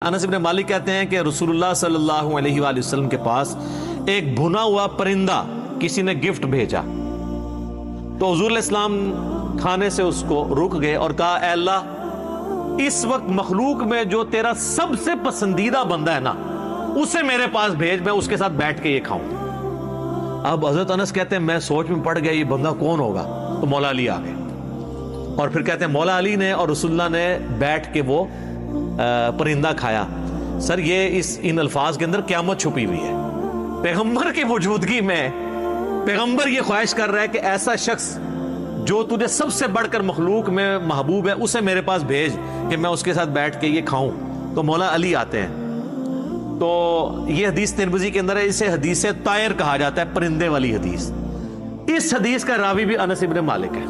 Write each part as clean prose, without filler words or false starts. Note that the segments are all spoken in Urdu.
انس بن مالک کہتے ہیں کہ رسول اللہ صلی اللہ علیہ وآلہ وسلم کے پاس ایک بھنا ہوا پرندہ کسی نے گفٹ بھیجا، تو حضور علیہ السلام کھانے سے اس کو رک گئے اور کہا اے اللہ اس وقت مخلوق میں جو تیرا سب سے پسندیدہ بندہ ہے نا اسے میرے پاس بھیج، میں اس کے ساتھ بیٹھ کے یہ کھاؤں۔ اب حضرت انس کہتے ہیں میں سوچ میں پڑ گیا یہ بندہ کون ہوگا، تو مولا علی آ گئے اور پھر کہتے ہیں مولا علی نے اور رسول اللہ نے بیٹھ کے وہ پرندہ کھایا۔ سر یہ ان الفاظ کے اندر قیامت چھپی ہوئی ہے۔ پیغمبر کی موجودگی میں پیغمبر یہ خواہش کر رہا ہے کہ ایسا شخص جو تجھے سب سے بڑھ کر مخلوق میں محبوب ہے اسے میرے پاس بھیج کہ میں اس کے ساتھ بیٹھ کے یہ کھاؤں، تو مولا علی آتے ہیں۔ تو یہ حدیث ترمذی کے اندر ہے، اسے حدیث طائر کہا جاتا ہے، پرندے والی حدیث۔ اس حدیث کا راوی بھی انس بن مالک ہے۔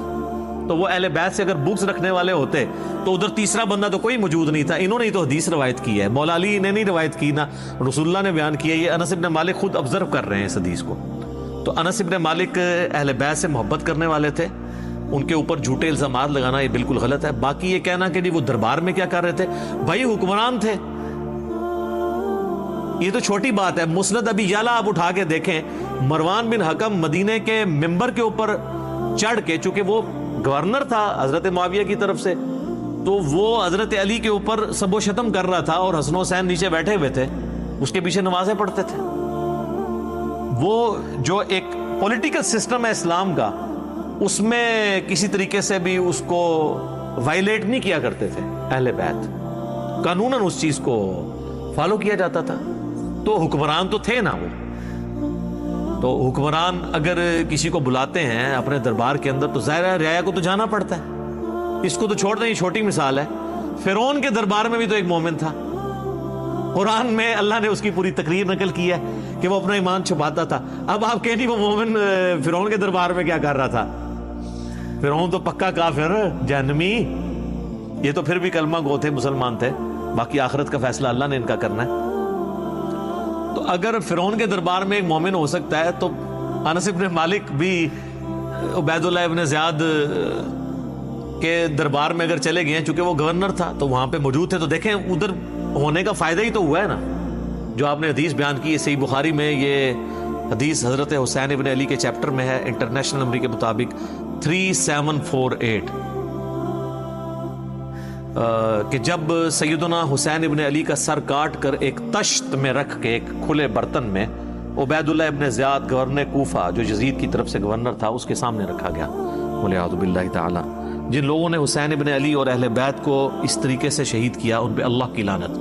تو وہ اہل بیت سے اگر بکس رکھنے والے ہوتے تو ادھر تیسرا بندہ تو کوئی موجود نہیں تھا، انہوں نے ہی تو حدیث روایت کی ہے، مولا علی نے نہیں روایت کی، نہ رسول اللہ نے بیان کی ہے، یہ انس بن مالک خود آبزرو کر رہے ہیں اس حدیث کو۔ تو انس بن مالک اہل بیت سے محبت کرنے والے تھے، ان کے اوپر جھوٹے الزامات لگانا یہ بالکل غلط ہے۔ باقی یہ کہنا کہ وہ دربار میں کیا کر رہے تھے، بھائی حکمران تھے، یہ تو چھوٹی بات ہے۔ مسند ابی یعلا آپ اٹھا کے دیکھیں، مروان بن حکم مدینے کے ممبر کے اوپر چڑھ کے، چونکہ وہ گورنر تھا حضرت معاویہ کی طرف سے، تو وہ حضرت علی کے اوپر سب و شتم کر رہا تھا اور حسن و حسین نیچے بیٹھے ہوئے تھے، اس کے پیچھے نمازیں پڑھتے تھے۔ وہ جو ایک پولیٹیکل سسٹم ہے اسلام کا، اس میں کسی طریقے سے بھی اس کو وائلیٹ نہیں کیا کرتے تھے اہل بیت، قانوناً اس چیز کو فالو کیا جاتا تھا۔ تو حکمران تو تھے نا وہ، تو حکمران اگر کسی کو بلاتے ہیں اپنے دربار کے اندر تو ظاہر ہے رعایا کو تو جانا پڑتا ہے، اس کو تو چھوڑ دیں، یہ چھوٹی مثال ہے۔ فرعون کے دربار میں بھی تو ایک مومن تھا، قرآن میں اللہ نے اس کی پوری تقریر نقل کی ہے کہ وہ اپنا ایمان چھپاتا تھا۔ اب آپ کہیں نہیں وہ مومن فرعون کے دربار میں کیا کر رہا تھا، فرعون تو پکا کافر جہنمی، یہ تو پھر بھی کلمہ گو تھے، مسلمان تھے، باقی آخرت کا فیصلہ اللہ نے ان کا کرنا ہے۔ تو اگر فرعون کے دربار میں ایک مومن ہو سکتا ہے تو انس بن مالک بھی عبید اللہ ابن زیاد کے دربار میں اگر چلے گئے، چونکہ وہ گورنر تھا تو وہاں پہ موجود تھے، تو دیکھیں ادھر ہونے کا فائدہ ہی تو ہوا ہے نا۔ جو آپ نے حدیث بیان کی ہے صحیح بخاری میں، یہ حدیث حضرت حسین ابن علی کے چیپٹر میں ہے، انٹرنیشنل نمبر کے مطابق 3748، کہ جب سیدنا حسین ابن علی کا سر کاٹ کر ایک تشت میں رکھ کے، ایک کھلے برتن میں، عبید اللہ ابن زیاد گورنر کوفہ جو یزید کی طرف سے گورنر تھا اس کے سامنے رکھا گیا، والعیاذ باللہ تعالی۔ جن لوگوں نے حسین ابن علی اور اہل بیت کو اس طریقے سے شہید کیا ان پہ اللہ کی لعنت۔